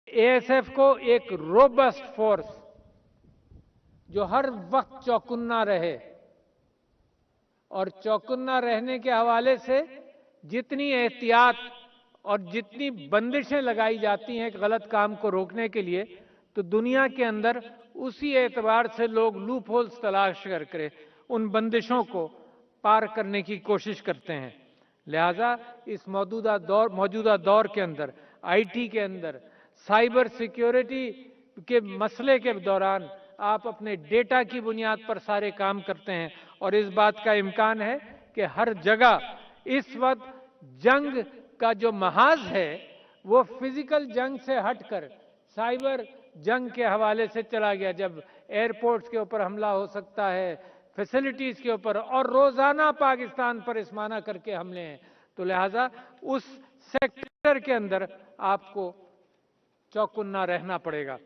ASF को एक robust force जो हर वक्त चौकन्ना रहे, और चौकन्ना रहने के हवाले से जितनी एहतियात और जितनी बंदिशें लगाई जाती हैं गलत काम को रोकने के लिए, तो दुनिया के अंदर उसी एतबार से लोग लूप होल्स तलाश करके उन बंदिशों को पार करने की कोशिश करते हैं। लिहाजा इस मौजूदा दौर के अंदर, आईटी के अंदर, साइबर सिक्योरिटी के मसले के दौरान आप अपने डेटा की बुनियाद पर सारे काम करते हैं, और इस बात का इम्कान है कि हर जगह इस वक्त जंग का जो महाज है वो फिजिकल जंग से हटकर साइबर जंग के हवाले से चला गया, जब एयरपोर्ट्स के ऊपर हमला हो सकता है, फैसिलिटीज के ऊपर, और रोजाना पाकिस्तान पर इसमाना करके हमले हैं। तो लिहाजा उस सेक्टर के अंदर आपको चौकन्ना रहना पड़ेगा।